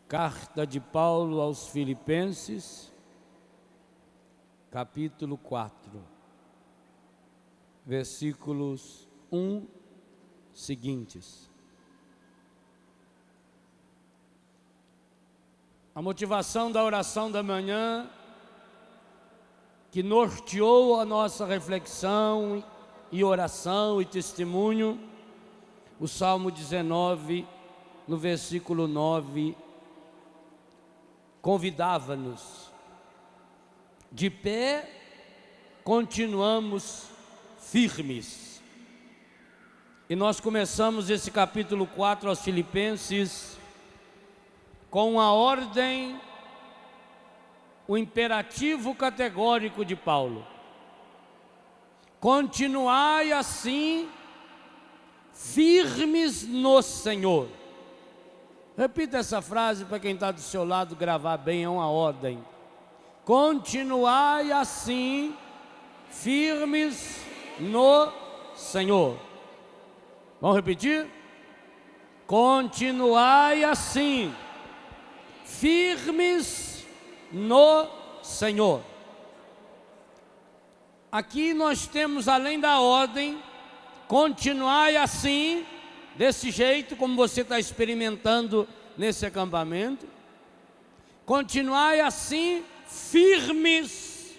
Carta de Paulo aos Filipenses, capítulo 4, versículos 1 seguintes. A motivação da oração da manhã, que norteou a nossa reflexão e oração e testemunho, o Salmo 19, no versículo 9, convidava-nos: de pé, continuamos firmes. E nós começamos esse capítulo 4 aos Filipenses com a ordem, o imperativo categórico de Paulo: continuai assim, firmes no Senhor. Repita essa frase para quem está do seu lado gravar bem, é uma ordem. Continuai assim, firmes no Senhor. Vamos repetir? Continuai assim, firmes no Senhor. Aqui nós temos, além da ordem, continuai assim, desse jeito como você está experimentando nesse acampamento. Continuai assim, firmes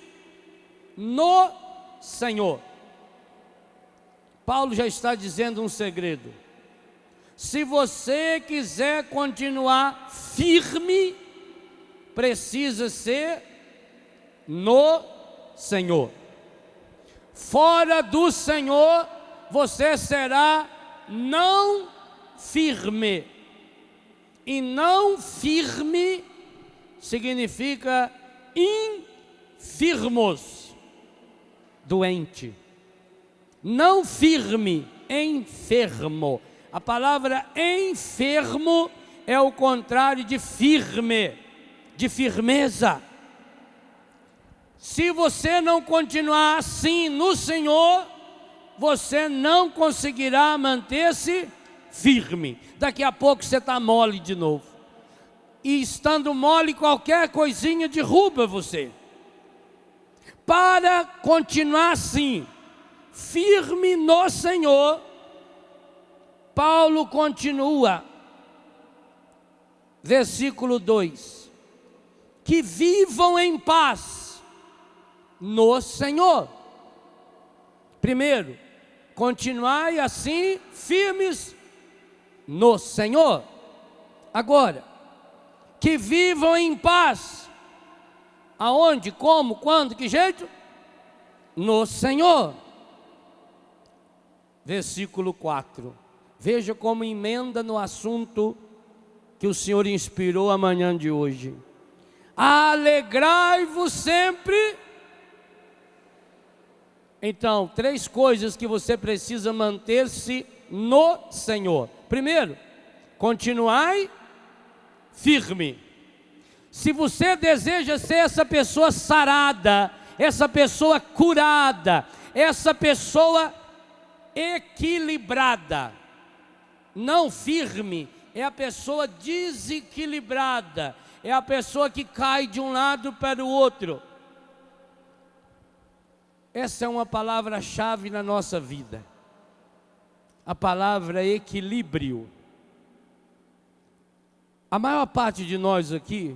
no Senhor. Paulo já está dizendo um segredo: se você quiser continuar firme, precisa ser no Senhor. Fora do Senhor, você será não firme. E não firme significa infirmos, doente. Não firme, enfermo. A palavra enfermo é o contrário de firme, de firmeza. Se você não continuar assim no Senhor, você não conseguirá manter-se firme. Daqui a pouco você está mole de novo. E estando mole, qualquer coisinha derruba você. Para continuar assim, firme no Senhor, Paulo continua, versículo 2: que vivam em paz no Senhor. Primeiro, continuai assim, firmes no Senhor. Agora, que vivam em paz. Aonde, como, quando, que jeito? No Senhor. Versículo 4. Veja como emenda no assunto que o Senhor inspirou a manhã de hoje. Alegrai-vos sempre. Então, três coisas que você precisa manter-se no Senhor. Primeiro, continuai firme. Se você deseja ser essa pessoa sarada, essa pessoa curada, essa pessoa equilibrada, não firme, é a pessoa desequilibrada, é a pessoa que cai de um lado para o outro. Essa é uma palavra-chave na nossa vida, a palavra equilíbrio. A maior parte de nós aqui,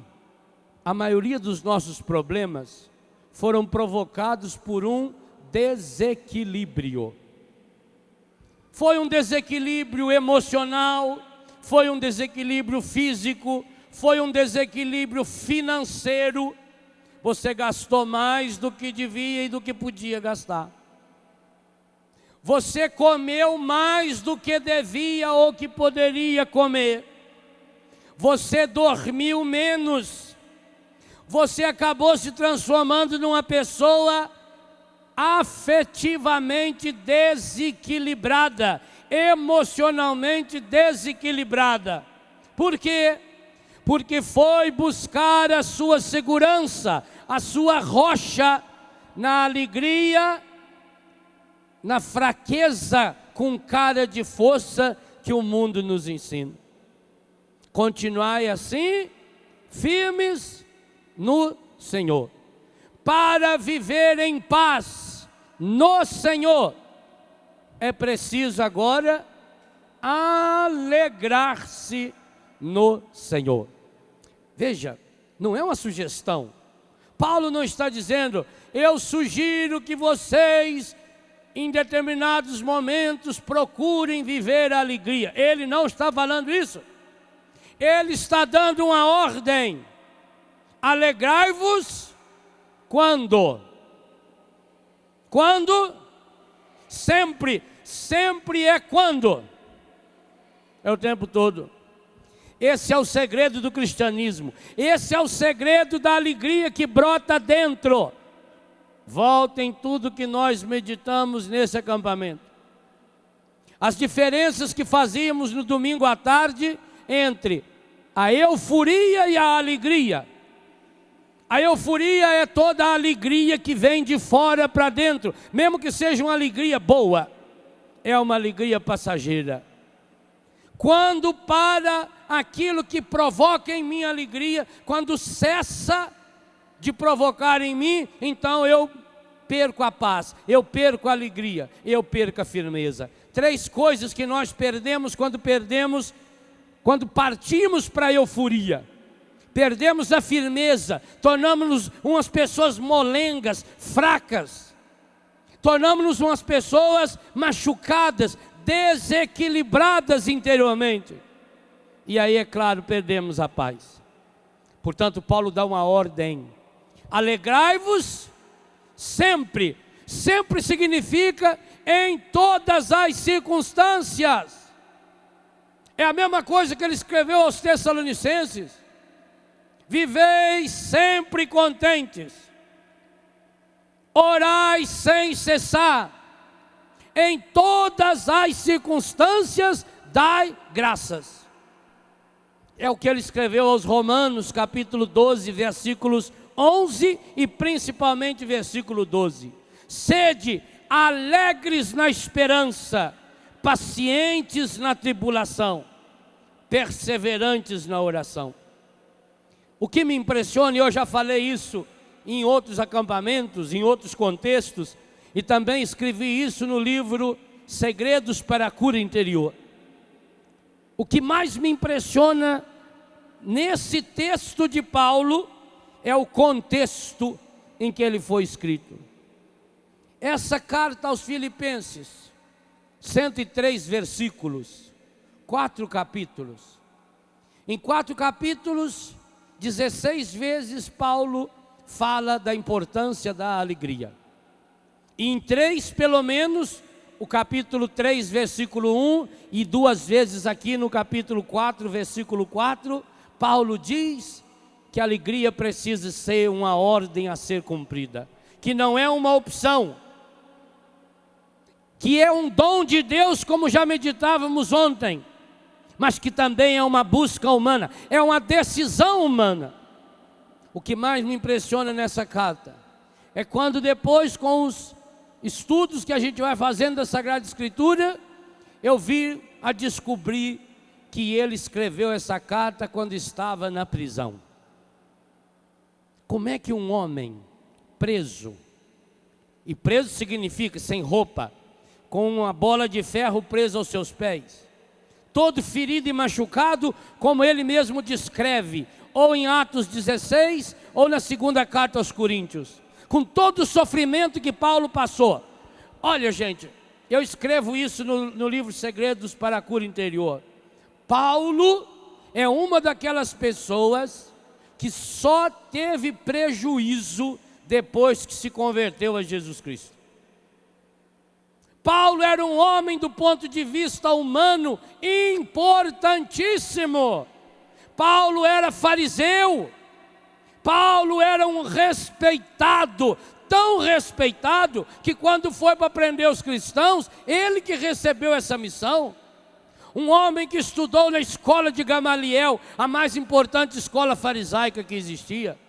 a maioria dos nossos problemas foram provocados por um desequilíbrio. Foi um desequilíbrio emocional, foi um desequilíbrio físico, foi um desequilíbrio financeiro. Você gastou mais do que devia e do que podia gastar. Você comeu mais do que devia ou que poderia comer. Você dormiu menos. Você acabou se transformando numa pessoa afetivamente desequilibrada, emocionalmente desequilibrada. Por quê? Porque foi buscar a sua segurança, a sua rocha, na alegria, na fraqueza com cara de força que o mundo nos ensina. Continuai assim, firmes no Senhor. Para viver em paz no Senhor, é preciso agora alegrar-se no Senhor. Veja, não é uma sugestão. Paulo não está dizendo, eu sugiro que vocês, em determinados momentos, procurem viver a alegria. Ele não está falando isso. Ele está dando uma ordem. Alegrai-vos quando? Quando? Sempre. Sempre é quando? É o tempo todo. Esse é o segredo do cristianismo. Esse é o segredo da alegria que brota dentro. Volta em tudo que nós meditamos nesse acampamento. As diferenças que fazíamos no domingo à tarde entre a euforia e a alegria. A euforia é toda a alegria que vem de fora para dentro, mesmo que seja uma alegria boa, é uma alegria passageira. Quando para aquilo que provoca em mim alegria, quando cessa de provocar em mim, então eu perco a paz, eu perco a alegria, eu perco a firmeza. 3 coisas que nós perdemos quando partimos para a euforia. Perdemos a firmeza, tornamos-nos umas pessoas molengas, fracas. Tornamos-nos umas pessoas machucadas, desequilibradas interiormente. E aí, é claro, perdemos a paz. Portanto, Paulo dá uma ordem. Alegrai-vos sempre. Sempre significa em todas as circunstâncias. É a mesma coisa que ele escreveu aos Tessalonicenses. Viveis sempre contentes, orai sem cessar, em todas as circunstâncias dai graças. É o que ele escreveu aos Romanos, capítulo 12, versículos 11 e principalmente versículo 12. Sede alegres na esperança, pacientes na tribulação, perseverantes na oração. O que me impressiona, e eu já falei isso em outros acampamentos, em outros contextos, e também escrevi isso no livro Segredos para a Cura Interior. O que mais me impressiona nesse texto de Paulo é o contexto em que ele foi escrito. Essa carta aos Filipenses, 103 versículos, 4 capítulos. Em 4 capítulos, 16 vezes Paulo fala da importância da alegria. E em 3, pelo menos, o capítulo 3, versículo 1, e 2 vezes aqui no capítulo 4, versículo 4, Paulo diz que a alegria precisa ser uma ordem a ser cumprida, que não é uma opção, que é um dom de Deus, como já meditávamos ontem, mas que também é uma busca humana, é uma decisão humana. O que mais me impressiona nessa carta é quando depois, com os estudos que a gente vai fazendo da Sagrada Escritura, eu vi a descobrir que ele escreveu essa carta quando estava na prisão. Como é que um homem preso, e preso significa sem roupa, com uma bola de ferro presa aos seus pés, todo ferido e machucado, como ele mesmo descreve, ou em Atos 16, ou na segunda carta aos Coríntios, com todo o sofrimento que Paulo passou. Olha, gente, eu escrevo isso no livro Segredos para a Cura Interior. Paulo é uma daquelas pessoas que só teve prejuízo depois que se converteu a Jesus Cristo. Paulo era um homem do ponto de vista humano importantíssimo. Paulo era fariseu. Paulo era um respeitado, tão respeitado que quando foi para prender os cristãos, ele que recebeu essa missão. Um homem que estudou na escola de Gamaliel, a mais importante escola farisaica que existia.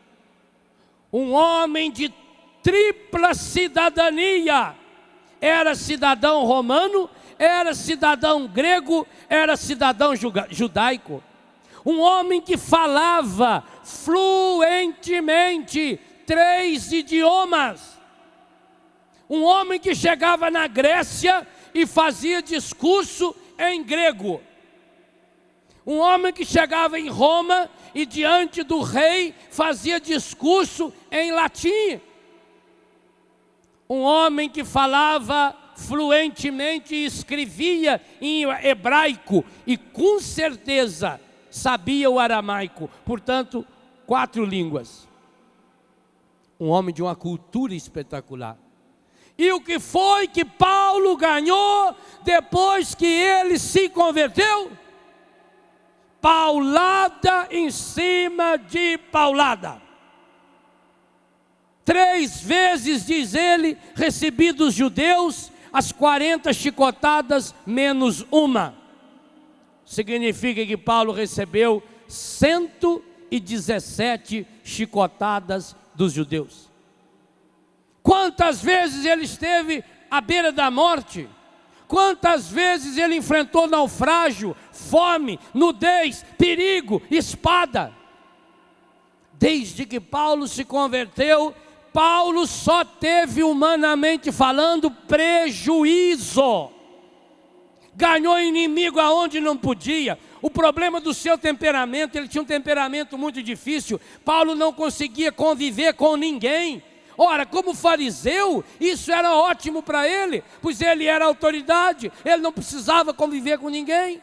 Um homem de tripla cidadania. Era cidadão romano, era cidadão grego, era cidadão judaico. um homem que falava fluentemente 3 idiomas, um homem que chegava na Grécia e fazia discurso em grego, um homem que chegava em Roma e diante do rei fazia discurso em latim, um homem que falava fluentemente e escrevia em hebraico e com certeza sabia o aramaico, portanto 4 línguas. Um homem de uma cultura espetacular. E o que foi que Paulo ganhou depois que ele se converteu? Paulada em cima de paulada. 3 vezes, diz ele, recebi dos judeus as 40 chicotadas menos uma. Significa que Paulo recebeu 117 chicotadas dos judeus. Quantas vezes ele esteve à beira da morte? Quantas vezes ele enfrentou naufrágio, fome, nudez, perigo, espada? Desde que Paulo se converteu, Paulo só teve, humanamente falando, prejuízo. Ganhou inimigo aonde não podia. O problema do seu temperamento, ele tinha um temperamento muito difícil. Paulo não conseguia conviver com ninguém. Ora, como fariseu, isso era ótimo para ele, pois ele era autoridade, ele não precisava conviver com ninguém.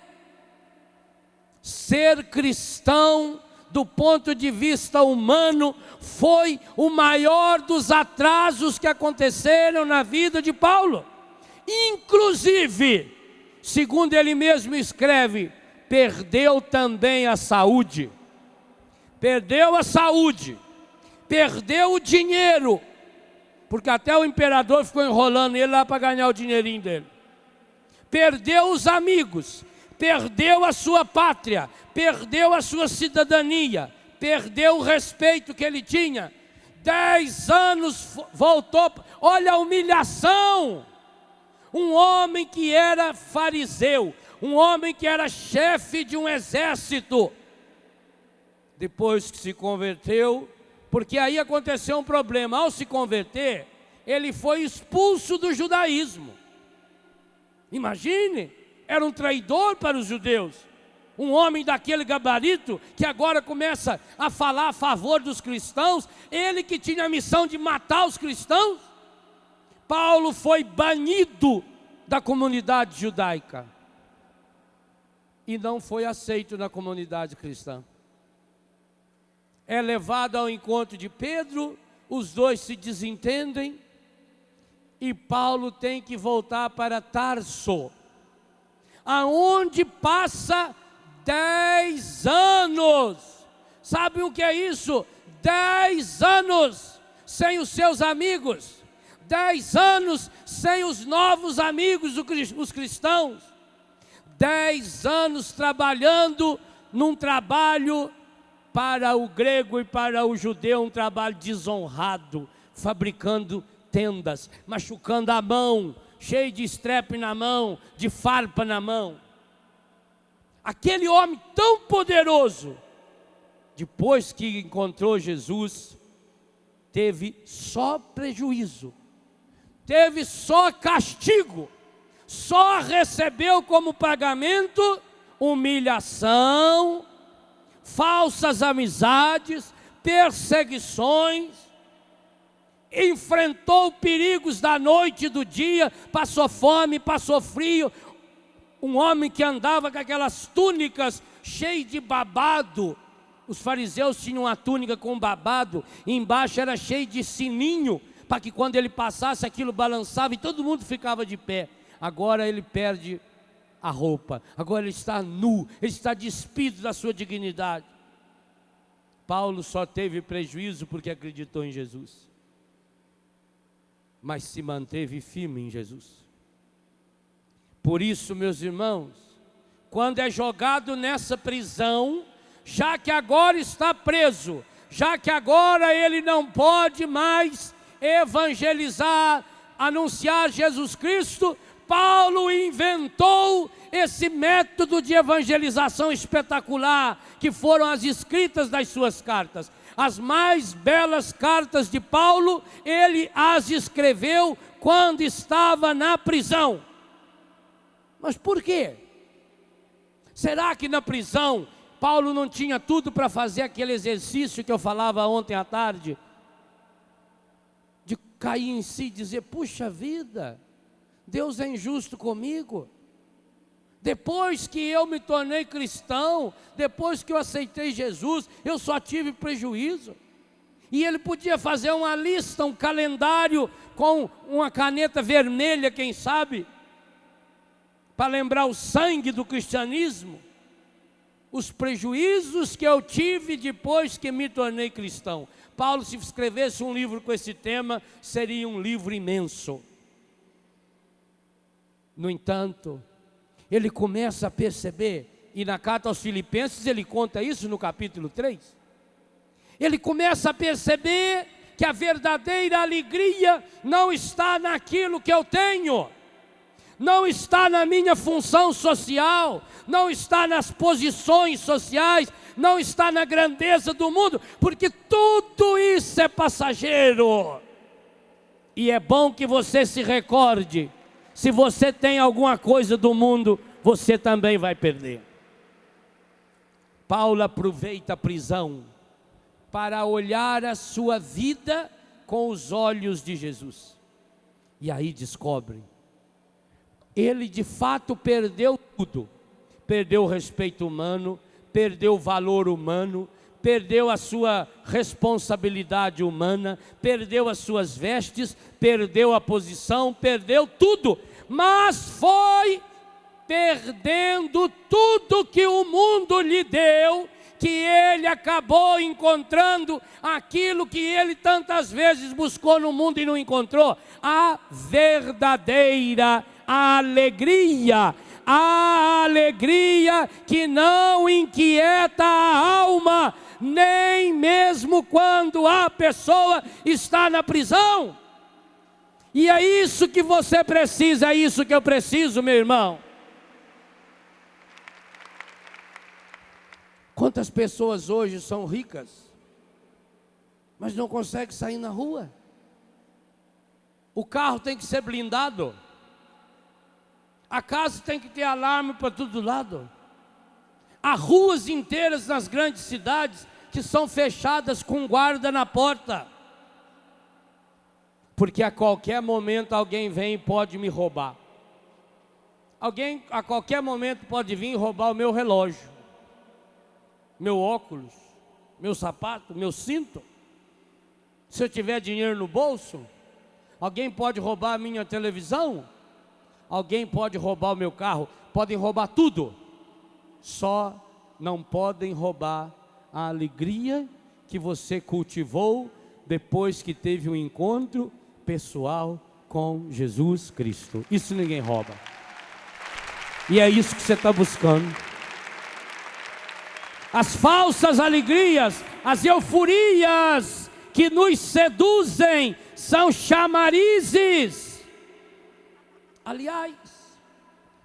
Ser cristão, do ponto de vista humano, foi o maior dos atrasos que aconteceram na vida de Paulo. Inclusive, segundo ele mesmo escreve, perdeu também a saúde. Perdeu a saúde. Perdeu o dinheiro, porque até o imperador ficou enrolando ele lá para ganhar o dinheirinho dele. Perdeu os amigos, perdeu a sua pátria, perdeu a sua cidadania, perdeu o respeito que ele tinha. 10 anos voltou, olha a humilhação. Um homem que era fariseu, um homem que era chefe de um exército, depois que se converteu, porque aí aconteceu um problema. Ao se converter, ele foi expulso do judaísmo. Imagine, era um traidor para os judeus. Um homem daquele gabarito, que agora começa a falar a favor dos cristãos, ele que tinha a missão de matar os cristãos. Paulo foi banido da comunidade judaica e não foi aceito na comunidade cristã. É levado ao encontro de Pedro, os dois se desentendem e Paulo tem que voltar para Tarso, aonde passa 10 anos. Sabe o que é isso? 10 anos sem os seus amigos, 10 anos sem os novos amigos, os cristãos, 10 anos trabalhando num trabalho para o grego e para o judeu, um trabalho desonrado, fabricando tendas, machucando a mão, cheio de estrepe na mão, de farpa na mão. Aquele homem tão poderoso, depois que encontrou Jesus, teve só prejuízo, teve só castigo, só recebeu como pagamento humilhação, falsas amizades, perseguições, enfrentou perigos da noite e do dia, passou fome, passou frio. Um homem que andava com aquelas túnicas cheias de babado. Os fariseus tinham uma túnica com babado, e embaixo era cheio de sininho, para que quando ele passasse aquilo balançava e todo mundo ficava de pé. Agora ele perde a roupa, agora ele está nu, ele está despido da sua dignidade. Paulo só teve prejuízo porque acreditou em Jesus, mas se manteve firme em Jesus. Por isso, meus irmãos, quando é jogado nessa prisão, já que agora está preso, já que agora ele não pode mais evangelizar, anunciar Jesus Cristo, Paulo inventou esse método de evangelização espetacular, que foram as escritas das suas cartas. As mais belas cartas de Paulo, ele as escreveu quando estava na prisão. Mas por quê? Será que na prisão Paulo não tinha tudo para fazer aquele exercício que eu falava ontem à tarde? De cair em si e dizer, puxa vida, Deus é injusto comigo. Depois que eu me tornei cristão, depois que eu aceitei Jesus, eu só tive prejuízo. E ele podia fazer uma lista, um calendário com uma caneta vermelha, quem sabe, para lembrar o sangue do cristianismo, os prejuízos que eu tive depois que me tornei cristão. Paulo, se escrevesse um livro com esse tema, seria um livro imenso. No entanto, ele começa a perceber, e na carta aos Filipenses ele conta isso no capítulo 3, ele começa a perceber que a verdadeira alegria não está naquilo que eu tenho, não está na minha função social, não está nas posições sociais, não está na grandeza do mundo, porque tudo isso é passageiro. E é bom que você se recorde, se você tem alguma coisa do mundo, você também vai perder. Paulo aproveita a prisão para olhar a sua vida com os olhos de Jesus. E aí descobre, ele de fato perdeu tudo. Perdeu o respeito humano, perdeu o valor humano, perdeu a sua responsabilidade humana, perdeu as suas vestes, perdeu a posição, perdeu tudo. Mas foi perdendo tudo que o mundo lhe deu, que ele acabou encontrando aquilo que ele tantas vezes buscou no mundo e não encontrou: a verdadeira alegria. A alegria que não inquieta a alma, nem mesmo quando a pessoa está na prisão. E é isso que você precisa, é isso que eu preciso, meu irmão. Quantas pessoas hoje são ricas, mas não conseguem sair na rua? O carro tem que ser blindado, a casa tem que ter alarme para todo lado. Há ruas inteiras nas grandes cidades que são fechadas com guarda na porta, porque a qualquer momento alguém vem e pode me roubar. Alguém a qualquer momento pode vir e roubar o meu relógio, meu óculos, meu sapato, meu cinto. Se eu tiver dinheiro no bolso, alguém pode roubar a minha televisão, alguém pode roubar o meu carro, podem roubar tudo. Só não podem roubar a alegria que você cultivou depois que teve um encontro pessoal com Jesus Cristo. Isso ninguém rouba. E é isso que você está buscando. As falsas alegrias, as euforias que nos seduzem são chamarizes. Aliás,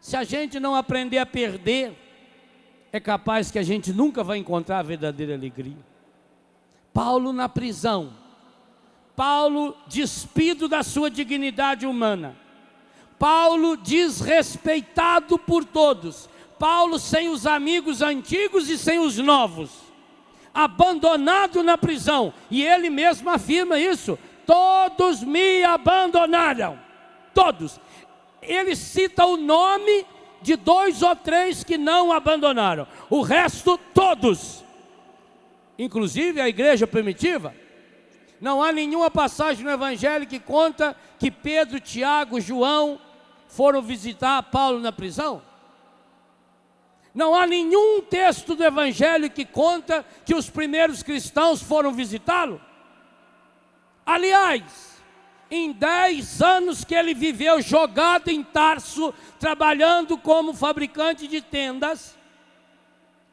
se a gente não aprender a perder, é capaz que a gente nunca vai encontrar a verdadeira alegria. Paulo na prisão, Paulo despido da sua dignidade humana, Paulo desrespeitado por todos, Paulo sem os amigos antigos e sem os novos, abandonado na prisão, e ele mesmo afirma isso: todos me abandonaram, todos. Ele cita o nome de 2 ou 3 que não abandonaram, o resto todos, inclusive a igreja primitiva. Não há nenhuma passagem no Evangelho que conta que Pedro, Tiago, João foram visitar Paulo na prisão. Não há nenhum texto do Evangelho que conta que os primeiros cristãos foram visitá-lo. Aliás, em 10 anos que ele viveu jogado em Tarso, trabalhando como fabricante de tendas,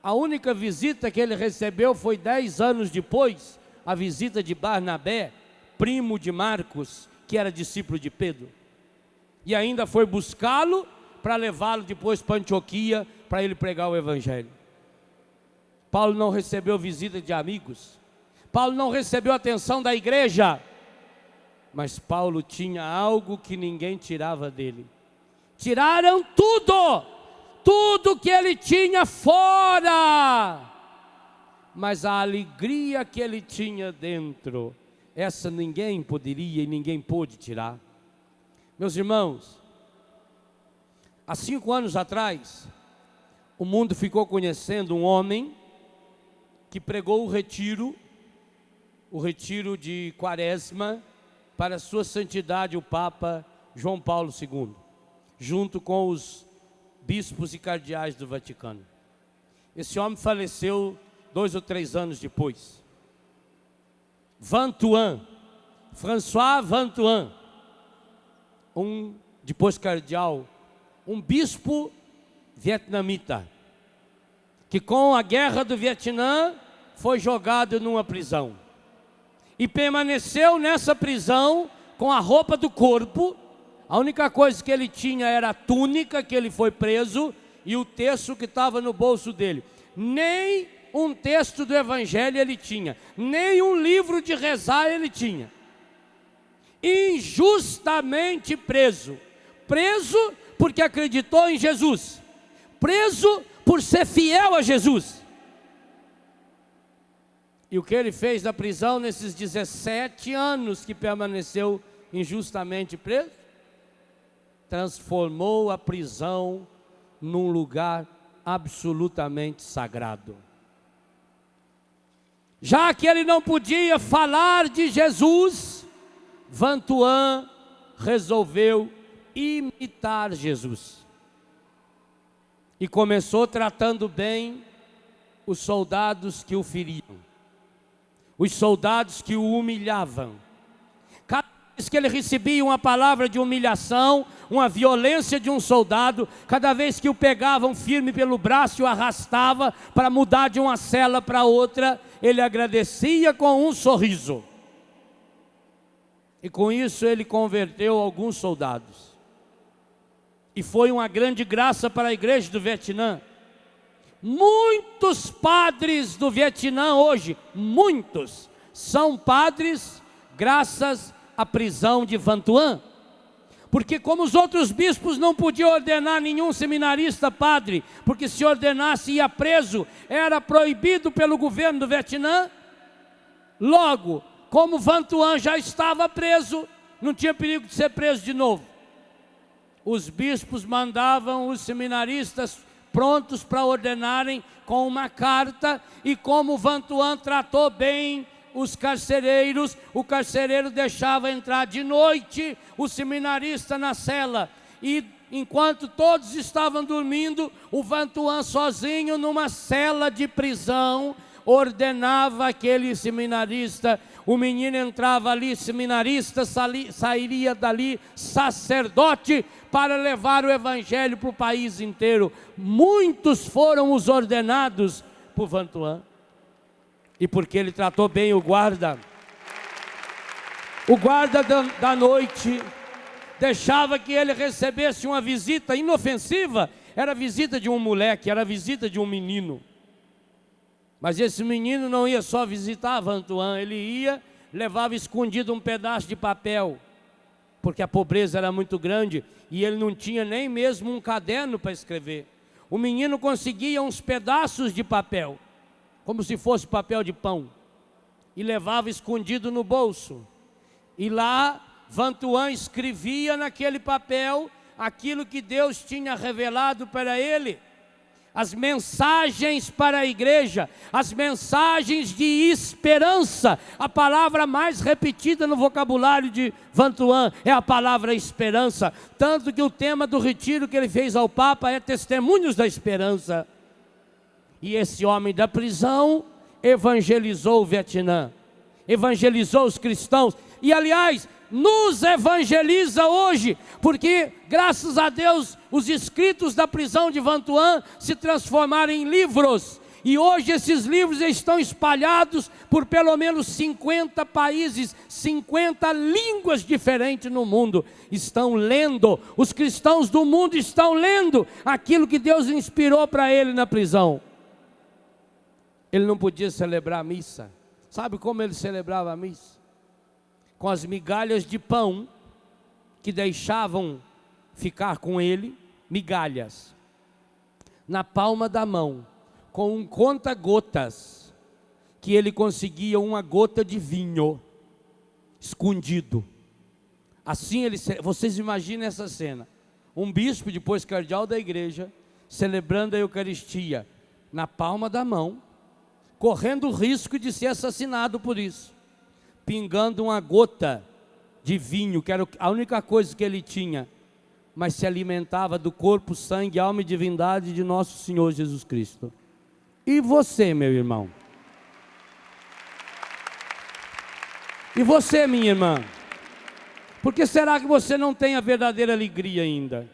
a única visita que ele recebeu foi 10 anos depois, a visita de Barnabé, primo de Marcos, que era discípulo de Pedro. e ainda foi buscá-lo para levá-lo depois para Antioquia, para ele pregar o evangelho. Paulo não recebeu visita de amigos, Paulo não recebeu atenção da igreja, mas Paulo tinha algo que ninguém tirava dele. Tiraram tudo que ele tinha fora, mas a alegria que ele tinha dentro, essa ninguém poderia e ninguém pôde tirar. Meus irmãos, há 5 anos atrás, o mundo ficou conhecendo um homem que pregou o retiro de Quaresma, para a sua santidade o Papa João Paulo II, junto com os bispos e cardeais do Vaticano. Esse homem faleceu 2 ou 3 anos depois. Vantuan, François Vantuan, depois cardeal, um bispo vietnamita, que com a guerra do Vietnã foi jogado numa prisão e permaneceu nessa prisão com a roupa do corpo. A única coisa que ele tinha era a túnica que ele foi preso e o texto que estava no bolso dele. Nem um texto do evangelho ele tinha, nem um livro de rezar ele tinha. Injustamente preso porque acreditou em Jesus, preso por ser fiel a Jesus. E o que ele fez na prisão nesses 17 anos que permaneceu injustamente preso? Transformou a prisão num lugar absolutamente sagrado. Já que ele não podia falar de Jesus, Vantuan resolveu imitar Jesus. E começou tratando bem os soldados que o feriam, os soldados que o humilhavam. Cada vez que ele recebia uma palavra de humilhação, uma violência de um soldado, cada vez que o pegavam firme pelo braço e o arrastava para mudar de uma cela para outra, ele agradecia com um sorriso. E com isso ele converteu alguns soldados. E foi uma grande graça para a igreja do Vietnã. Muitos padres do Vietnã hoje, muitos, são padres graças à prisão de Vantuan. Porque como os outros bispos não podiam ordenar nenhum seminarista padre, porque se ordenasse ia preso, era proibido pelo governo do Vietnã. Logo, como Vantuan já estava preso, não tinha perigo de ser preso de novo. Os bispos mandavam os seminaristas prontos para ordenarem com uma carta, e como Vantuan tratou bem os carcereiros, o carcereiro deixava entrar de noite o seminarista na cela, e enquanto todos estavam dormindo, o Vantuan sozinho numa cela de prisão ordenava aquele seminarista. O menino entrava ali seminarista, sairia dali sacerdote para levar o evangelho para o país inteiro. Muitos foram os ordenados por Vantuan. E porque ele tratou bem o guarda da noite, deixava que ele recebesse uma visita inofensiva. Era a visita de um moleque, era a visita de um menino. Mas esse menino não ia só visitar Vantuan, ele ia, levava escondido um pedaço de papel, porque a pobreza era muito grande e ele não tinha nem mesmo um caderno para escrever. O menino conseguia uns pedaços de papel, como se fosse papel de pão, e levava escondido no bolso. E lá Vantuan escrevia naquele papel aquilo que Deus tinha revelado para ele. As mensagens para a igreja, as mensagens de esperança. A palavra mais repetida no vocabulário de Vantuan é a palavra esperança. Tanto que o tema do retiro que ele fez ao Papa é Testemunhos da Esperança. E esse homem da prisão evangelizou o Vietnã, evangelizou os cristãos. E aliás, nos evangeliza hoje, porque graças a Deus os escritos da prisão de Vantuan se transformaram em livros, E hoje esses livros estão espalhados por pelo menos 50 países, 50 línguas diferentes no mundo. Estão lendo, os cristãos do mundo estão lendo aquilo que Deus inspirou para ele na prisão. Ele não podia celebrar a missa. Sabe como ele celebrava a missa? Com as migalhas de pão que deixavam ficar com ele, migalhas, na palma da mão, com um conta-gotas, que ele conseguia uma gota de vinho, escondido. Assim vocês imaginem essa cena, um bispo, depois cardeal da igreja, celebrando a Eucaristia, na palma da mão, correndo o risco de ser assassinado por isso, pingando uma gota de vinho, que era a única coisa que ele tinha, mas se alimentava do corpo, sangue, alma e divindade de nosso Senhor Jesus Cristo. E você, meu irmão? E você, minha irmã? Por que será que você não tem a verdadeira alegria ainda?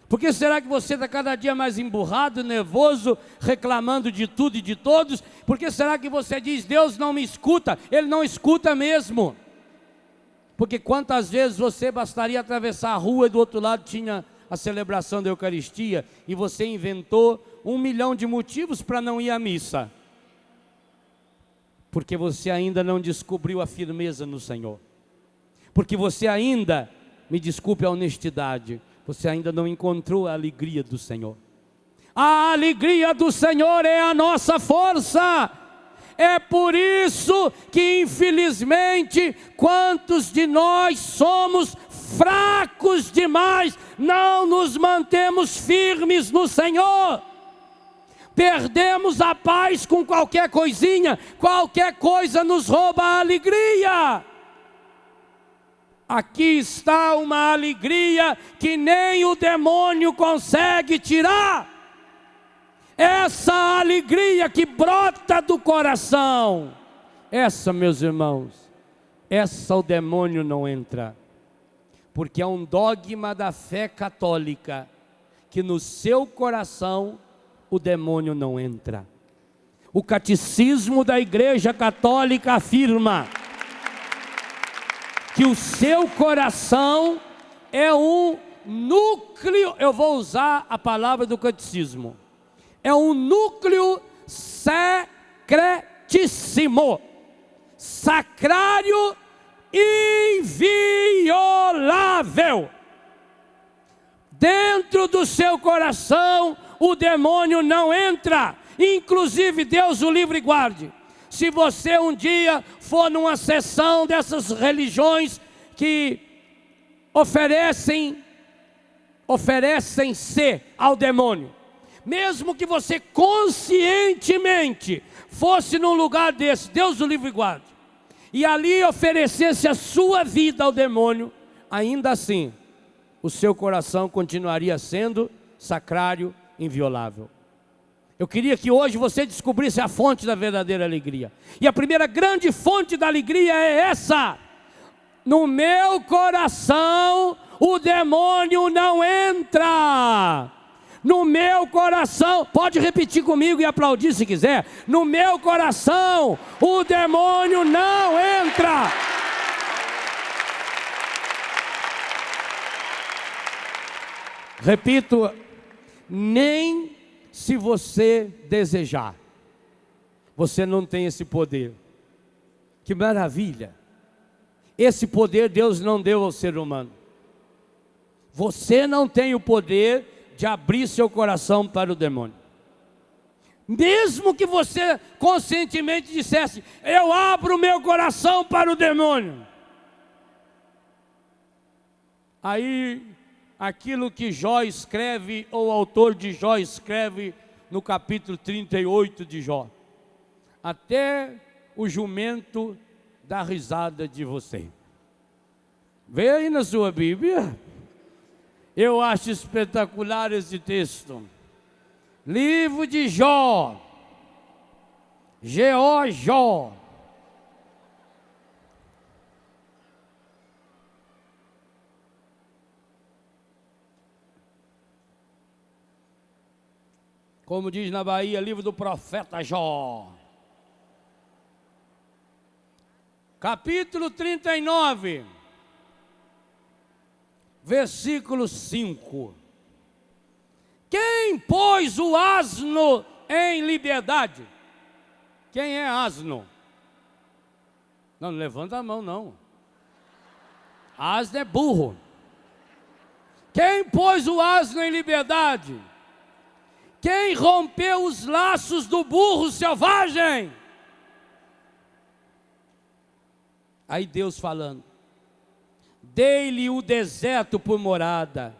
Por que será que você está cada dia mais emburrado, nervoso, reclamando de tudo e de todos? Por que será que você diz, Deus não me escuta? Ele não escuta mesmo. Porque quantas vezes você bastaria atravessar a rua e do outro lado tinha a celebração da Eucaristia e você inventou 1 milhão de motivos para não ir à missa? Porque você ainda não descobriu a firmeza no Senhor. Porque você ainda, me desculpe a honestidade, você ainda não encontrou a alegria do Senhor. A alegria do Senhor é a nossa força. É por isso que, infelizmente, quantos de nós somos fracos demais, não nos mantemos firmes no Senhor. Perdemos a paz com qualquer coisinha, qualquer coisa nos rouba a alegria. Aqui está uma alegria que nem o demônio consegue tirar. Essa alegria que brota do coração, essa, meus irmãos, essa o demônio não entra. Porque é um dogma da fé católica, que no seu coração o demônio não entra. O catecismo da Igreja Católica afirma que o seu coração é um núcleo, eu vou usar a palavra do catecismo, é um núcleo secretíssimo, sacrário, inviolável. Dentro do seu coração o demônio não entra, inclusive Deus o livre e guarde. Se você um dia for numa sessão dessas religiões que oferecem-se ao demônio, mesmo que você conscientemente fosse num lugar desse, Deus o livre e guarde, e ali oferecesse a sua vida ao demônio, ainda assim, o seu coração continuaria sendo sacrário, inviolável. Eu queria que hoje você descobrisse a fonte da verdadeira alegria. E a primeira grande fonte da alegria é essa: no meu coração o demônio não entra. No meu coração, pode repetir comigo e aplaudir se quiser. No meu coração o demônio não entra. Repito, nem se você desejar. Você não tem esse poder. Que maravilha! Esse poder Deus não deu ao ser humano. Você não tem o poder de abrir seu coração para o demônio. Mesmo que você conscientemente dissesse, eu abro meu coração para o demônio. Aí, aquilo que Jó escreve, ou o autor de Jó escreve no capítulo 38 de Jó: até o jumento dá risada de você. Vê aí na sua Bíblia. Eu acho espetacular esse texto. Livro de Jó. Jó. Como diz na Bahia, livro do profeta Jó. Capítulo 39, versículo 5. Quem pôs o asno em liberdade? Quem é asno? Não levanta a mão, não. Asno é burro. Quem pôs o asno em liberdade? Quem rompeu os laços do burro selvagem? Aí Deus falando: dei-lhe o deserto por morada,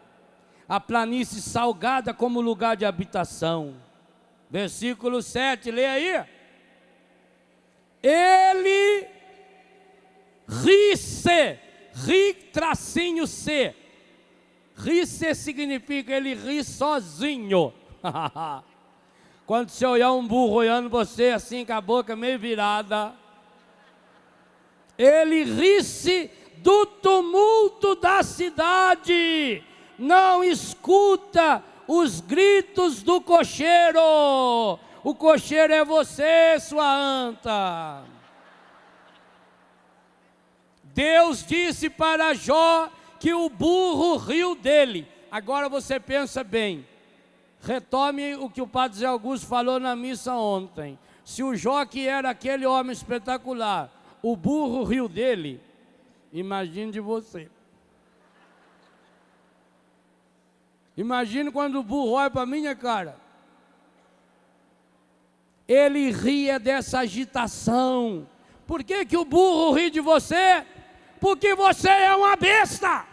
a planície salgada como lugar de habitação. Versículo 7, lê aí. Ele ri-se, ri-C. Ri-se significa ele ri sozinho. Quando você olhar um burro olhando você assim com a boca meio virada, ele ri-se do tumulto da cidade, não escuta os gritos do cocheiro. O cocheiro é você, sua anta. Deus disse para Jó que o burro riu dele. Agora você pensa bem. Retome o que o padre Zé Augusto falou na missa ontem. Se o Jó, que era aquele homem espetacular, o burro riu dele, imagine de você. Imagine quando o burro olha para a minha cara. Ele ria dessa agitação. Por que que o burro ri de você? Porque você é uma besta.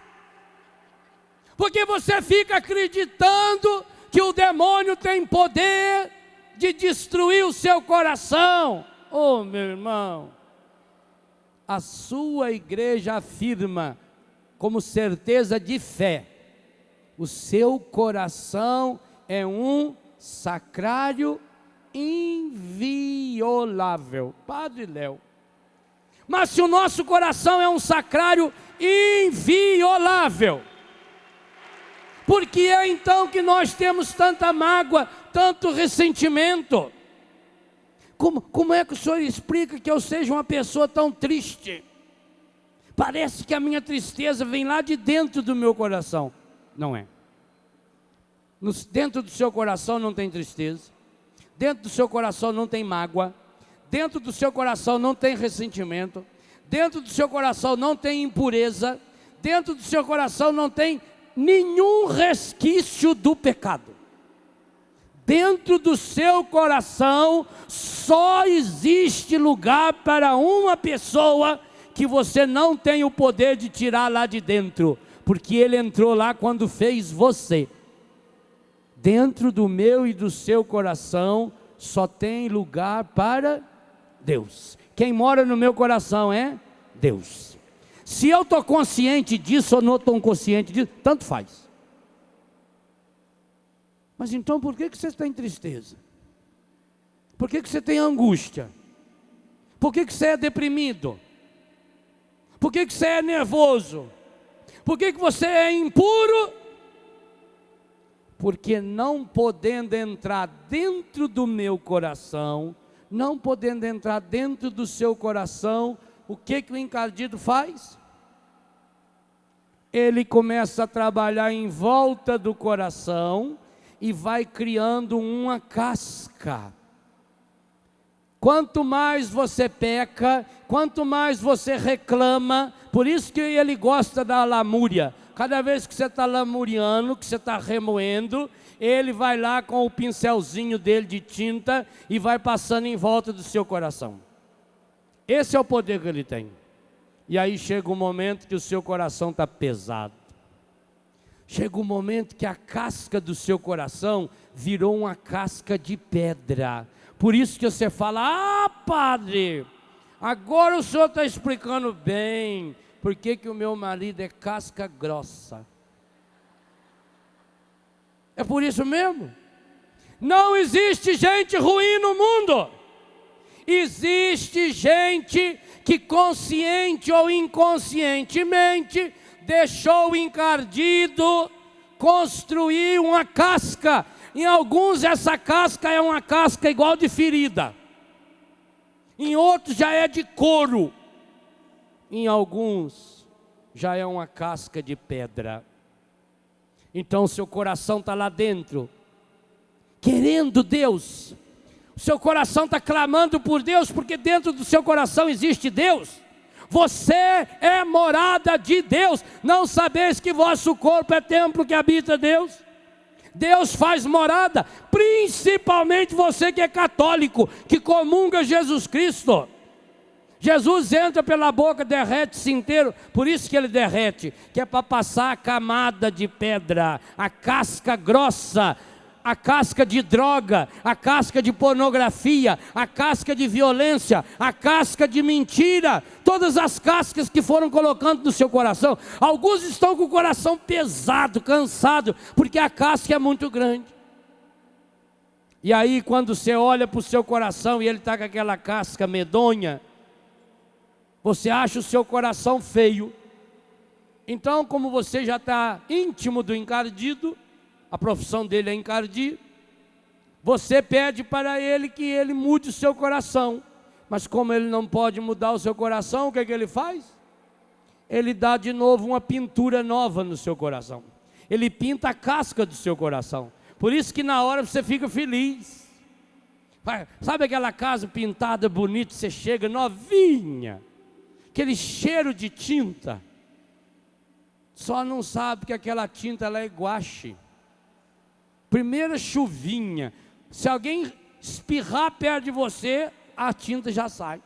Porque você fica acreditando que o demônio tem poder de destruir o seu coração. Oh, meu irmão, a sua igreja afirma como certeza de fé: o seu coração é um sacrário inviolável. Padre Léo, mas se o nosso coração é um sacrário inviolável, por que é então que nós temos tanta mágoa, tanto ressentimento? Como é que o senhor explica que eu seja uma pessoa tão triste? Parece que a minha tristeza vem lá de dentro do meu coração. Não é. Dentro do seu coração não tem tristeza. Dentro do seu coração não tem mágoa. Dentro do seu coração não tem ressentimento. Dentro do seu coração não tem impureza. Dentro do seu coração não tem nenhum resquício do pecado. Dentro do seu coração só existe lugar para uma pessoa que você não tem o poder de tirar lá de dentro, porque ele entrou lá quando fez você. Dentro do meu e do seu coração só tem lugar para Deus. Quem mora no meu coração é Deus. Se eu estou consciente disso ou não estou consciente disso, tanto faz. Mas então por que você está em tristeza? Por que você tem angústia? Por que você é deprimido? Por que você é nervoso? Por que você é impuro? Porque não podendo entrar dentro do meu coração, não podendo entrar dentro do seu coração, o que o encardido faz? Ele começa a trabalhar em volta do coração e vai criando uma casca. Quanto mais você peca, quanto mais você reclama, por isso que ele gosta da lamúria. Cada vez que você está lamuriando, que você está remoendo, ele vai lá com o pincelzinho dele de tinta e vai passando em volta do seu coração. Esse é o poder que ele tem. E aí chega um momento que o seu coração está pesado. Chega um momento que a casca do seu coração virou uma casca de pedra. Por isso que você fala: ah, padre, agora o senhor está explicando bem por que o meu marido é casca grossa. É por isso mesmo. Não existe gente ruim no mundo. Existe gente que consciente ou inconscientemente deixou o encardido construir uma casca. Em alguns essa casca é uma casca igual de ferida. Em outros já é de couro. Em alguns já é uma casca de pedra. Então seu coração está lá dentro, querendo Deus. O seu coração está clamando por Deus, porque dentro do seu coração existe Deus. Você é morada de Deus. Não sabeis que vosso corpo é templo que habita Deus? Deus faz morada, principalmente você que é católico, que comunga Jesus Cristo. Jesus entra pela boca, derrete-se inteiro, por isso que ele derrete, que é para passar a camada de pedra, a casca grossa, a casca de droga, a casca de pornografia, a casca de violência, a casca de mentira, todas as cascas que foram colocando no seu coração. Alguns estão com o coração pesado, cansado, porque a casca é muito grande. E aí quando você olha para o seu coração e ele está com aquela casca medonha, você acha o seu coração feio. Então, como você já está íntimo do encardido, a profissão dele é encardir, você pede para ele que ele mude o seu coração. Mas como ele não pode mudar o seu coração, o que é que ele faz? Ele dá de novo uma pintura nova no seu coração. Ele pinta a casca do seu coração. Por isso que na hora você fica feliz. Sabe aquela casa pintada, bonita, você chega novinha, aquele cheiro de tinta. Só não sabe que aquela tinta ela é guache. Primeira chuvinha, se alguém espirrar perto de você, a tinta já sai.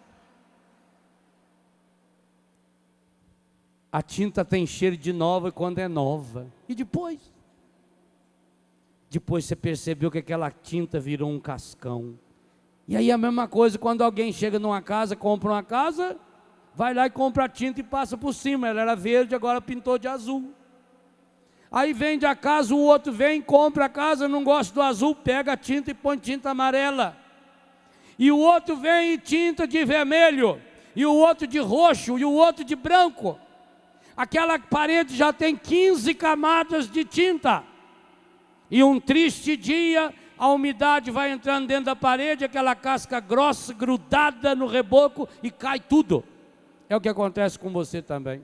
A tinta tem cheiro de nova quando é nova. E depois? Depois você percebeu que aquela tinta virou um cascão. E aí a mesma coisa, quando alguém chega numa casa, compra uma casa, vai lá e compra a tinta e passa por cima. Ela era verde, agora pintou de azul. Aí vende a casa, o outro vem, compra a casa, não gosta do azul, pega a tinta e põe tinta amarela. E o outro vem e tinta de vermelho, e o outro de roxo, e o outro de branco. Aquela parede já tem 15 camadas de tinta. E um triste dia, a umidade vai entrando dentro da parede, aquela casca grossa, grudada no reboco, e cai tudo. É o que acontece com você também.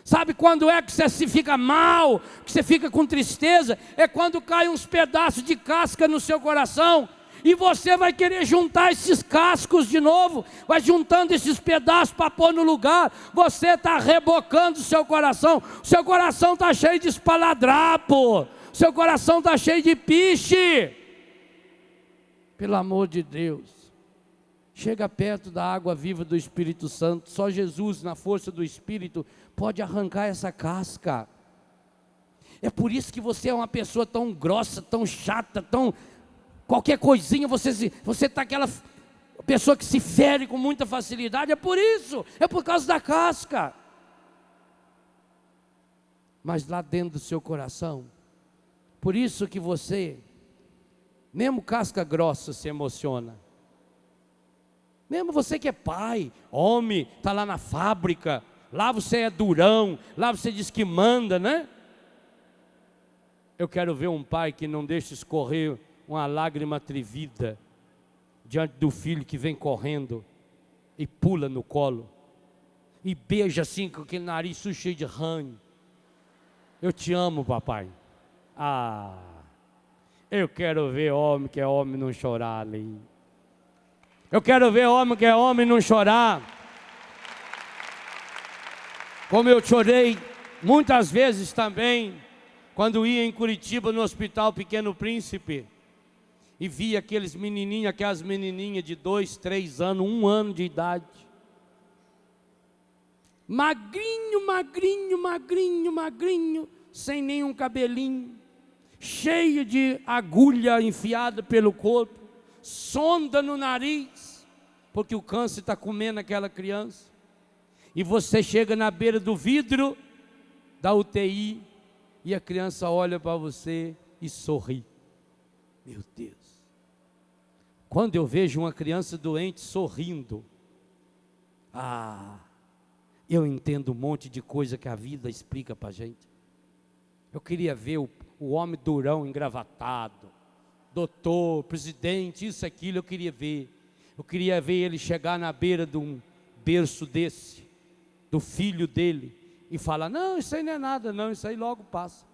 Sabe quando é que você se fica mal, que você fica com tristeza? É quando cai uns pedaços de casca no seu coração, e você vai querer juntar esses cascos de novo, vai juntando esses pedaços para pôr no lugar. Você está rebocando o seu coração está cheio de espaladrapo, seu coração está cheio de piche. Pelo amor de Deus, chega perto da água viva do Espírito Santo. Só Jesus, na força do Espírito, pode arrancar essa casca. É por isso que você é uma pessoa tão grossa, tão chata, tão... qualquer coisinha, você está aquela pessoa que se fere com muita facilidade. É por isso, é por causa da casca. Mas lá dentro do seu coração, por isso que você, mesmo casca grossa, se emociona. Mesmo você que é pai, homem, está lá na fábrica, lá você é durão, lá você diz que manda, né? Eu quero ver um pai que não deixa escorrer uma lágrima atrevida diante do filho que vem correndo e pula no colo e beija assim com aquele nariz sujo, cheio de ranho. Eu te amo, papai. Eu quero ver homem que é homem não chorar ali. Eu quero ver homem que é homem não chorar. Como eu chorei muitas vezes também, quando ia em Curitiba no Hospital Pequeno Príncipe, e via aqueles menininhos, aquelas menininhas de 2, 3 anos, 1 ano de idade. Magrinho, magrinho, magrinho, magrinho, sem nenhum cabelinho, cheio de agulha enfiada pelo corpo, sonda no nariz, porque o câncer está comendo aquela criança. E você chega na beira do vidro da UTI e a criança olha para você e sorri. Meu Deus, quando eu vejo uma criança doente sorrindo, eu entendo um monte de coisa que a vida explica para a gente. Eu queria ver o homem durão, engravatado, doutor, presidente, isso, aquilo, eu queria ver. Eu queria ver ele chegar na beira de um berço desse, do filho dele, e falar: não, isso aí não é nada, não, isso aí logo passa.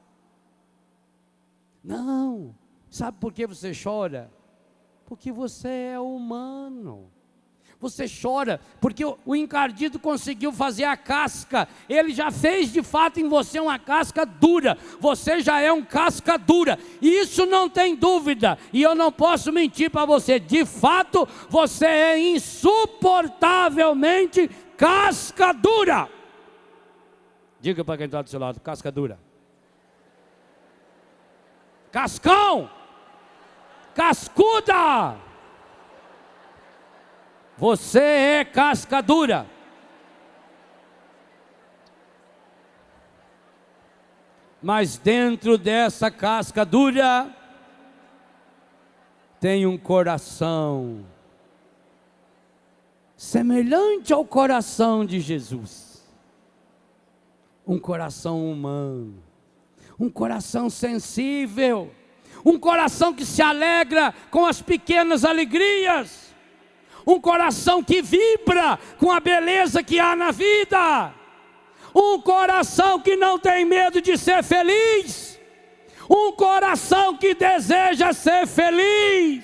Não, sabe por que você chora? Porque você é humano. Você chora porque o encardido conseguiu fazer a casca. Ele já fez de fato em você uma casca dura. Você já é um casca dura. E isso não tem dúvida. E eu não posso mentir para você. De fato, você é insuportavelmente casca dura. Diga para quem está do seu lado: casca dura. Cascão. Cascuda. Você é casca dura. Mas dentro dessa casca dura tem um coração semelhante ao coração de Jesus. Um coração humano, um coração sensível, um coração que se alegra com as pequenas alegrias. Um coração que vibra com a beleza que há na vida. Um coração que não tem medo de ser feliz. Um coração que deseja ser feliz.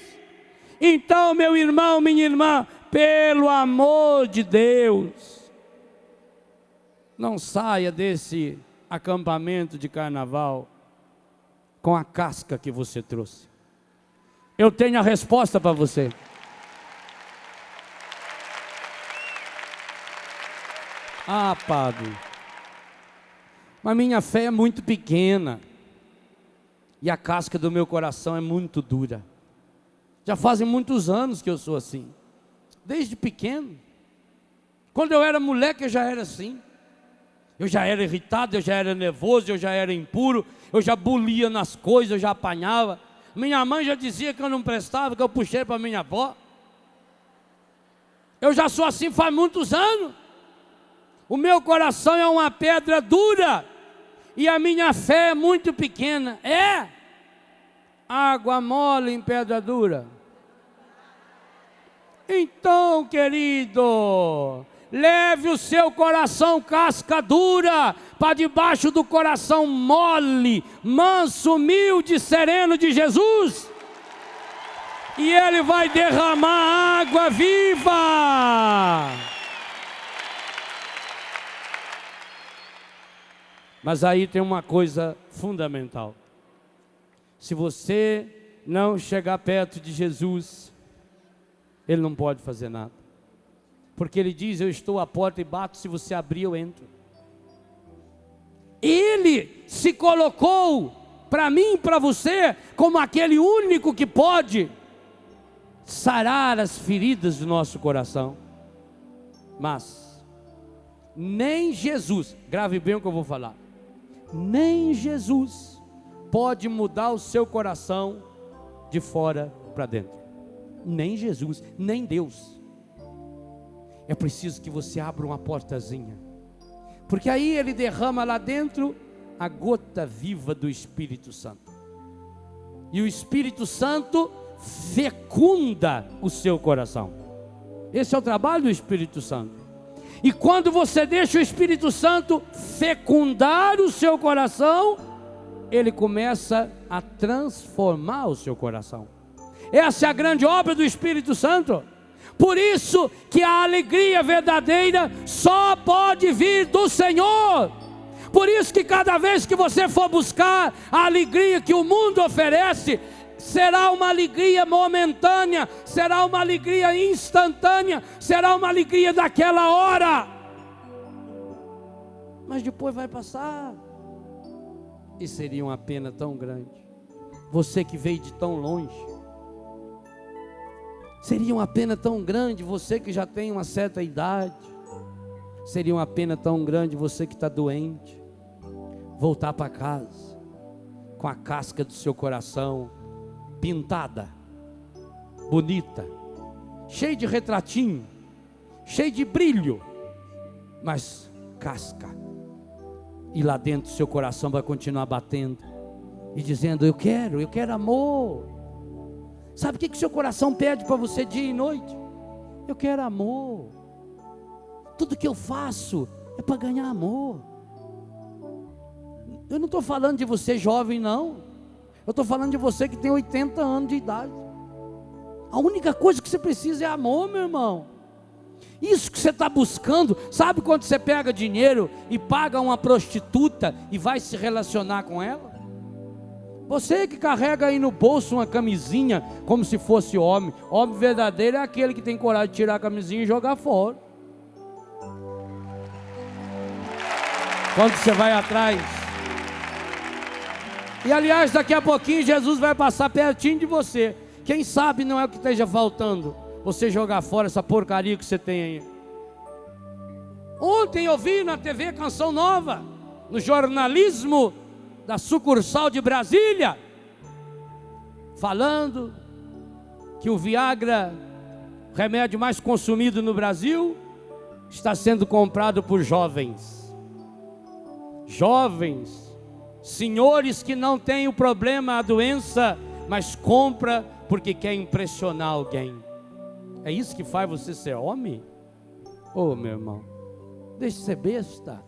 Então, meu irmão, minha irmã, pelo amor de Deus, não saia desse acampamento de carnaval com a casca que você trouxe. Eu tenho a resposta para você. Ah, padre, mas minha fé é muito pequena e a casca do meu coração é muito dura. Já fazem muitos anos que eu sou assim, desde pequeno. Quando eu era moleque eu já era assim. Eu já era irritado, eu já era nervoso, eu já era impuro, eu já bulia nas coisas, eu já apanhava. Minha mãe já dizia que eu não prestava, que eu puxei para minha avó. Eu já sou assim faz muitos anos. O meu coração é uma pedra dura e a minha fé é muito pequena. É água mole em pedra dura. Então, querido, leve o seu coração casca dura para debaixo do coração mole, manso, humilde, sereno de Jesus, e Ele vai derramar água viva. Mas aí tem uma coisa fundamental. Se você não chegar perto de Jesus, Ele não pode fazer nada. Porque Ele diz: eu estou à porta e bato, se você abrir eu entro. Ele se colocou para mim e para você como aquele único que pode sarar as feridas do nosso coração. Mas nem Jesus, grave bem o que eu vou falar, nem Jesus pode mudar o seu coração de fora para dentro. Nem Jesus, nem Deus. É preciso que você abra uma portazinha, porque aí Ele derrama lá dentro a gota viva do Espírito Santo. E o Espírito Santo fecunda o seu coração. Esse é o trabalho do Espírito Santo. E quando você deixa o Espírito Santo fecundar o seu coração, Ele começa a transformar o seu coração. Essa é a grande obra do Espírito Santo. Por isso que a alegria verdadeira só pode vir do Senhor. Por isso que cada vez que você for buscar a alegria que o mundo oferece, será uma alegria momentânea, será uma alegria instantânea, será uma alegria daquela hora, mas depois vai passar. E seria uma pena tão grande. Você que veio de tão longe, seria uma pena tão grande. Você que já tem uma certa idade, seria uma pena tão grande. Você que está doente, voltar para casa com a casca do seu coração pintada, bonita, cheio de retratinho, cheio de brilho, mas casca. E lá dentro seu coração vai continuar batendo e dizendo: eu quero amor, Sabe o que seu coração pede para você dia e noite? Eu quero amor. Tudo que eu faço é para ganhar amor. Eu não estou falando de você jovem, não. Eu estou falando de você que tem 80 anos de idade. A única coisa que você precisa é amor, meu irmão. Isso que você está buscando. Sabe quando você pega dinheiro e paga uma prostituta e vai se relacionar com ela? Você que carrega aí no bolso uma camisinha como se fosse homem. Homem verdadeiro é aquele que tem coragem de tirar a camisinha e jogar fora. Quando você vai atrás. E aliás, daqui a pouquinho Jesus vai passar pertinho de você. Quem sabe não é o que esteja faltando você jogar fora essa porcaria que você tem aí. Ontem eu vi na TV Canção Nova, no jornalismo da sucursal de Brasília, falando que o Viagra, remédio mais consumido no Brasil, está sendo comprado por jovens. Jovens, senhores que não têm o problema, a doença, mas compra porque quer impressionar alguém. É isso que faz você ser homem? Ô, meu irmão, deixe de ser besta.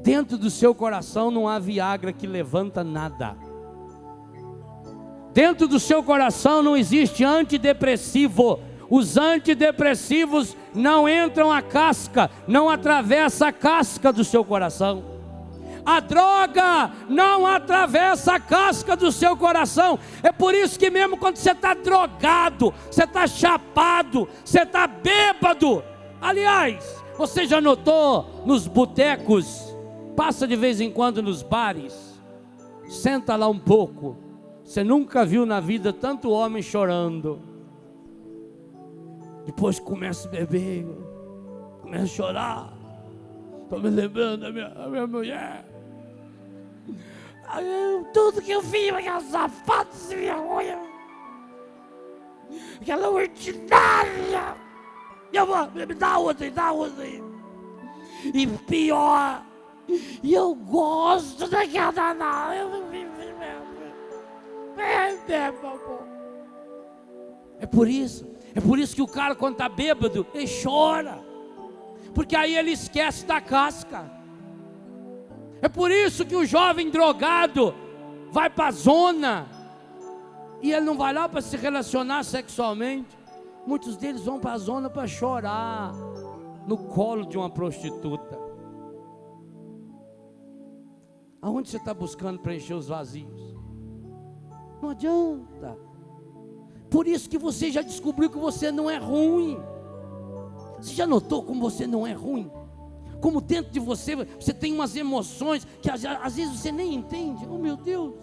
Dentro do seu coração não há Viagra que levanta nada. Dentro do seu coração não existe antidepressivo. Os antidepressivos não entram a casca, não atravessa a casca do seu coração. A droga não atravessa a casca do seu coração. É por isso que mesmo quando você está drogado, você está chapado, você está bêbado. Aliás, você já notou nos botecos, passa de vez em quando nos bares, senta lá um pouco, você nunca viu na vida tanto homem chorando. Depois começa a beber, começa a chorar. Estou me lembrando da minha mulher. Tudo que eu vi, aquela safada sem vergonha, aquela ordinária. Me dá outra aí. E pior, eu gosto daquela danada. É por isso que o cara, quando está bêbado, ele chora, porque aí ele esquece da casca. É por isso que o jovem drogado vai para a zona, e ele não vai lá para se relacionar sexualmente. Muitos deles vão para a zona para chorar no colo de uma prostituta. Aonde você está buscando preencher os vazios? Não adianta. Por isso que você já descobriu que você não é ruim. Você já notou como você não é ruim? Como dentro de você, você tem umas emoções que às vezes você nem entende. Oh, meu Deus.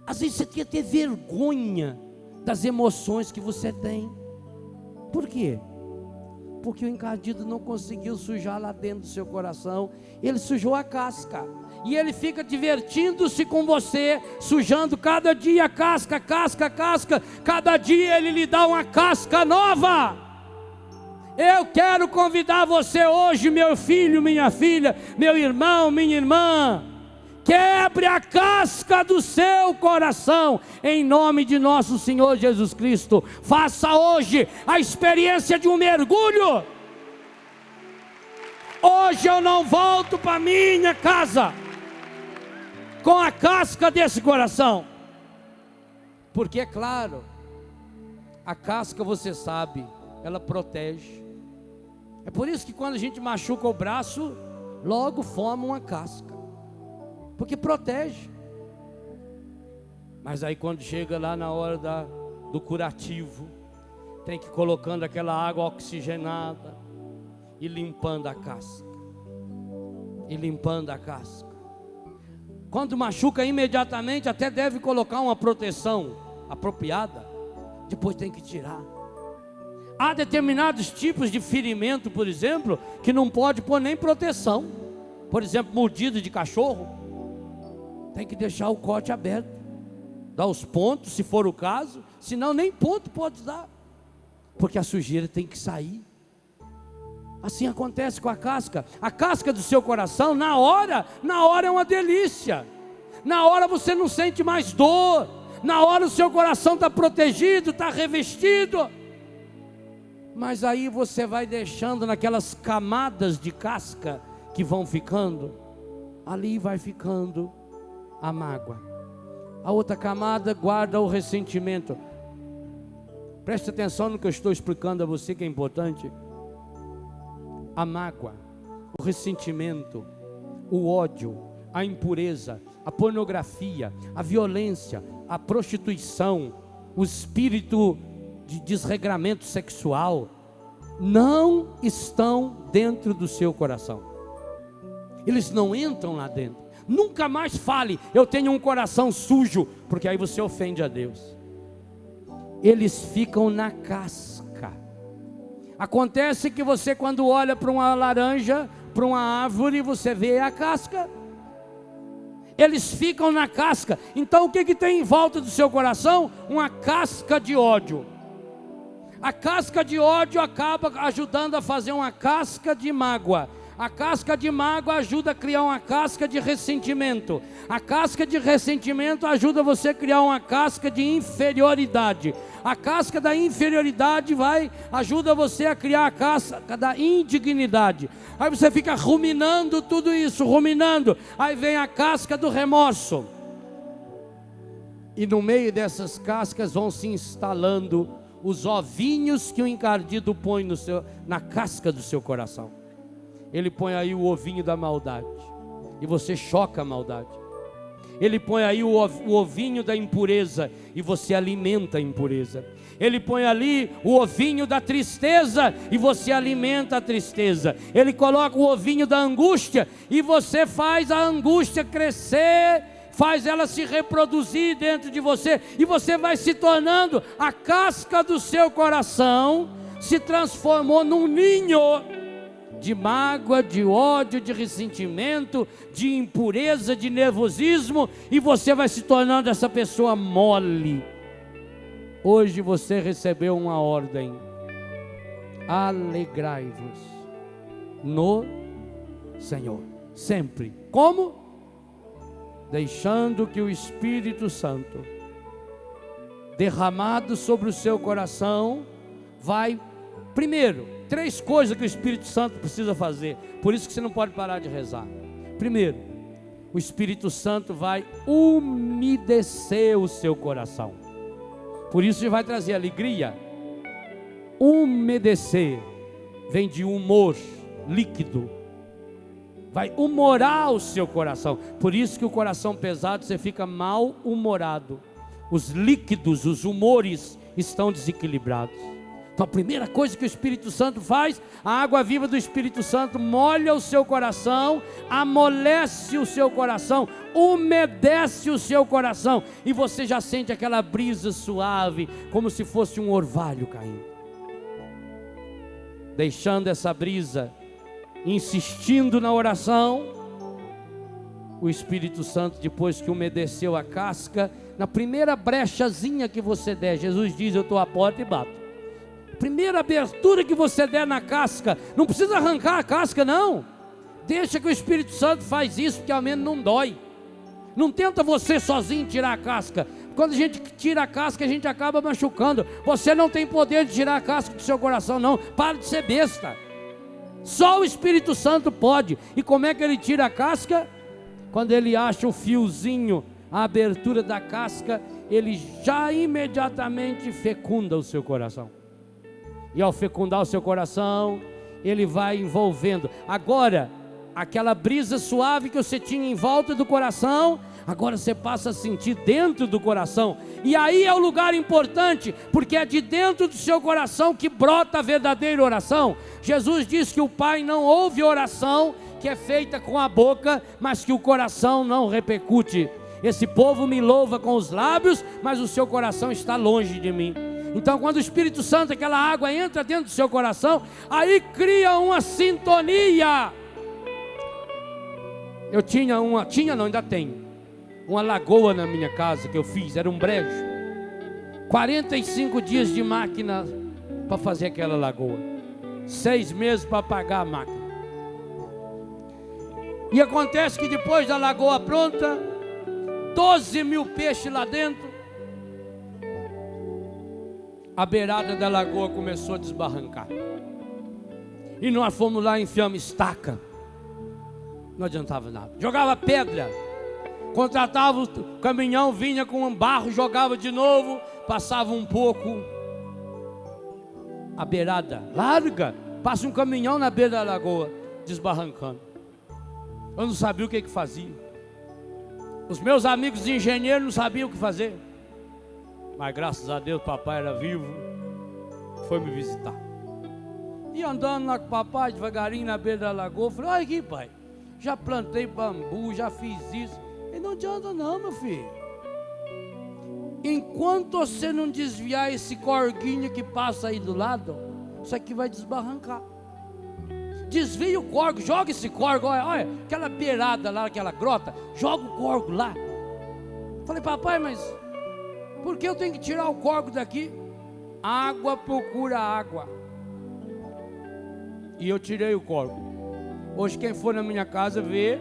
Às vezes você quer ter vergonha das emoções que você tem. Por quê? Porque o encardido não conseguiu sujar lá dentro do seu coração. Ele sujou a casca. E ele fica divertindo-se com você, sujando cada dia casca. Cada dia ele lhe dá uma casca nova. Eu quero convidar você hoje, meu filho, minha filha, meu irmão, minha irmã. Quebre a casca do seu coração, em nome de nosso Senhor Jesus Cristo. Faça hoje a experiência de um mergulho. Hoje eu não volto para minha casa com a casca desse coração. Porque é claro, a casca, você sabe, ela protege. É por isso que quando a gente machuca o braço, logo forma uma casca, porque protege. Mas aí quando chega lá na hora do curativo, tem que ir colocando aquela água oxigenada e limpando a casca. Quando machuca imediatamente, até deve colocar uma proteção apropriada, depois tem que tirar. Há determinados tipos de ferimento, por exemplo, que não pode pôr nem proteção. Por exemplo, mordida de cachorro, tem que deixar o corte aberto, dar os pontos, se for o caso, senão nem ponto pode dar, porque a sujeira tem que sair. Assim acontece com a casca do seu coração. Na hora é uma delícia, na hora você não sente mais dor, Na hora o seu coração está protegido, está revestido. Mas aí você vai deixando naquelas camadas de casca que vão ficando. Ali vai ficando a mágoa. A outra camada guarda o ressentimento. Preste atenção no que eu estou explicando a você, que é importante. A mágoa, o ressentimento, o ódio, a impureza, a pornografia, a violência, a prostituição, o espírito de desregramento sexual, não estão dentro do seu coração. Eles não entram lá dentro. Nunca mais fale, eu tenho um coração sujo, porque aí você ofende a Deus. Eles ficam na casca. Acontece que você, quando olha para uma laranja, para uma árvore, você vê a casca. Eles ficam na casca. Então o que tem em volta do seu coração? Uma casca de ódio. A casca de ódio acaba ajudando a fazer uma casca de mágoa. A casca de mágoa ajuda a criar uma casca de ressentimento. A casca de ressentimento ajuda você a criar uma casca de inferioridade. A casca da inferioridade ajuda você a criar a casca da indignidade. Aí você fica ruminando tudo isso, ruminando. Aí vem a casca do remorso. E no meio dessas cascas vão se instalando os ovinhos que o encardido põe na casca do seu coração. Ele põe aí o ovinho da maldade, e você choca a maldade. Ele põe aí o ovinho da impureza, e você alimenta a impureza. Ele põe ali o ovinho da tristeza, e você alimenta a tristeza. Ele coloca o ovinho da angústia, e você faz a angústia crescer, faz ela se reproduzir dentro de você, e você vai se tornando, a casca do seu coração se transformou num ninho de mágoa, de ódio, de ressentimento, de impureza, de nervosismo, e você vai se tornando essa pessoa mole. Hoje você recebeu uma ordem: alegrai-vos no Senhor, sempre. Como? Deixando que o Espírito Santo, derramado sobre o seu coração, vai, primeiro, 3 coisas que o Espírito Santo precisa fazer. Por isso que você não pode parar de rezar. Primeiro, o Espírito Santo vai umedecer o seu coração. Por isso ele vai trazer alegria. Umedecer vem de humor, líquido. Vai humorar o seu coração. Por isso que o coração pesado, você fica mal-humorado. Os líquidos, os humores estão desequilibrados. Então a primeira coisa que o Espírito Santo faz, a água viva do Espírito Santo molha o seu coração, amolece o seu coração, umedece o seu coração, e você já sente aquela brisa suave, como se fosse um orvalho caindo. Deixando essa brisa, insistindo na oração, o Espírito Santo, depois que umedeceu a casca, na primeira brechazinha que você der, Jesus diz: eu estou à porta e bato. Primeira abertura que você der na casca, não precisa arrancar a casca não, deixa que o Espírito Santo faz isso, porque ao menos não dói. Não tenta você sozinho tirar a casca. Quando a gente tira a casca, a gente acaba machucando. Você não tem poder de tirar a casca do seu coração não, para de ser besta. Só o Espírito Santo pode. E como é que ele tira a casca? Quando ele acha o fiozinho, a abertura da casca, ele já imediatamente fecunda o seu coração. E ao fecundar o seu coração, ele vai envolvendo. Agora, aquela brisa suave que você tinha em volta do coração, agora você passa a sentir dentro do coração. E aí é o lugar importante, porque é de dentro do seu coração que brota a verdadeira oração. Jesus diz que o Pai não ouve oração que é feita com a boca, mas que o coração não repercute. Esse povo me louva com os lábios, mas o seu coração está longe de mim. Então quando o Espírito Santo, aquela água entra dentro do seu coração, aí cria uma sintonia. Eu ainda tenho uma lagoa na minha casa que eu fiz, era um brejo. 45 dias de máquina para fazer aquela lagoa, 6 meses para pagar a máquina. E acontece que depois da lagoa pronta, 12 mil peixes lá dentro, a beirada da lagoa começou a desbarrancar. E nós fomos lá e enfiamos estaca. Não adiantava nada. Jogava pedra. Contratava o caminhão, vinha com um barro, jogava de novo, passava um pouco. A beirada larga, passa um caminhão na beira da lagoa, desbarrancando. Eu não sabia o que fazia. Os meus amigos engenheiros não sabiam o que fazer. Mas graças a Deus, papai era vivo, foi me visitar. E andando lá com o papai, devagarinho na beira da lagoa, falei: olha aqui, pai, já plantei bambu, já fiz isso. E não adianta não, meu filho. Enquanto você não desviar esse corguinho que passa aí do lado, isso aqui vai desbarrancar. Desvia o corgo, joga esse corgo, olha, aquela beirada lá, aquela grota, joga o corgo lá. Falei: papai, mas por que eu tenho que tirar o corgo daqui? Água procura água. E eu tirei o corgo. Hoje quem for na minha casa vê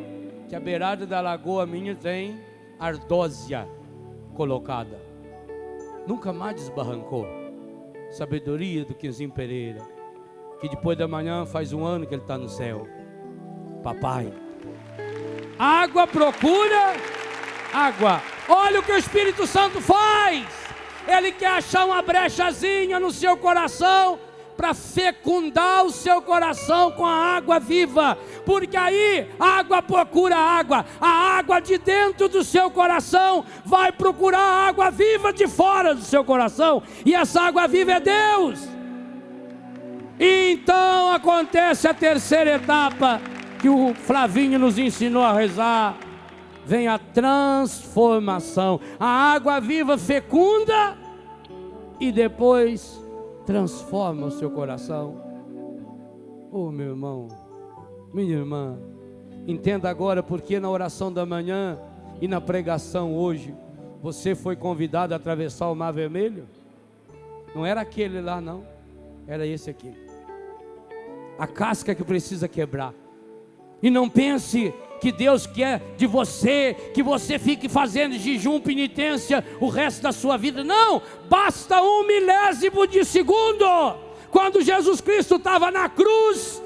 que a beirada da lagoa minha tem ardósia colocada. Nunca mais desbarrancou. Sabedoria do Quinzinho Pereira, que depois da manhã faz um ano que ele está no céu. Papai, água procura água. Olha o que o Espírito Santo faz. Ele quer achar uma brechazinha no seu coração para fecundar o seu coração com a água viva, porque aí a água procura água, a água de dentro do seu coração vai procurar a água viva de fora do seu coração, e essa água viva é Deus. E então acontece a terceira etapa que o Flavinho nos ensinou a rezar. Vem a transformação. A água viva fecunda e depois transforma o seu coração. Oh, meu irmão, minha irmã, entenda agora porque na oração da manhã e na pregação hoje você foi convidado a atravessar o Mar Vermelho. Não era aquele lá não, era esse aqui. A casca que precisa quebrar. E não pense que Deus quer de você que você fique fazendo jejum, penitência o resto da sua vida. Não, basta 1 milésimo de segundo. Quando Jesus Cristo estava na cruz,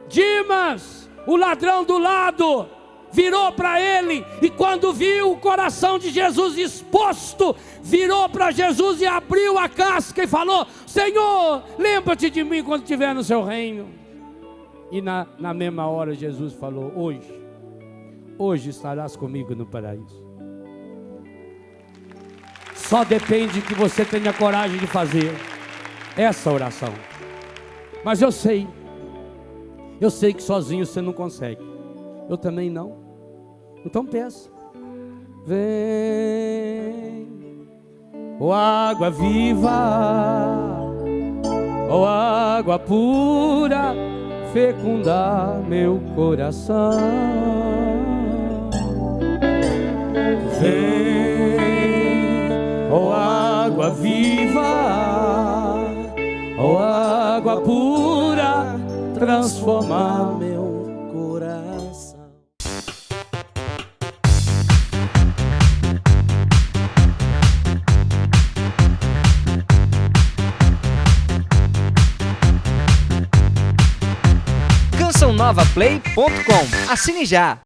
Dimas, o ladrão do lado, virou para ele, e quando viu o coração de Jesus exposto, virou para Jesus e abriu a casca e falou: Senhor, lembra-te de mim quando estiver no seu reino. E na mesma hora Jesus falou: hoje estarás comigo no paraíso. Só depende que você tenha coragem de fazer essa oração. Mas eu sei que sozinho você não consegue. Eu também não. Então peça. Vem, ó água viva, ó água pura, fecundar meu coração. Vem, ó água viva, ó água pura, transformar meu coração. CançãoNovaPlay.com. Assine já!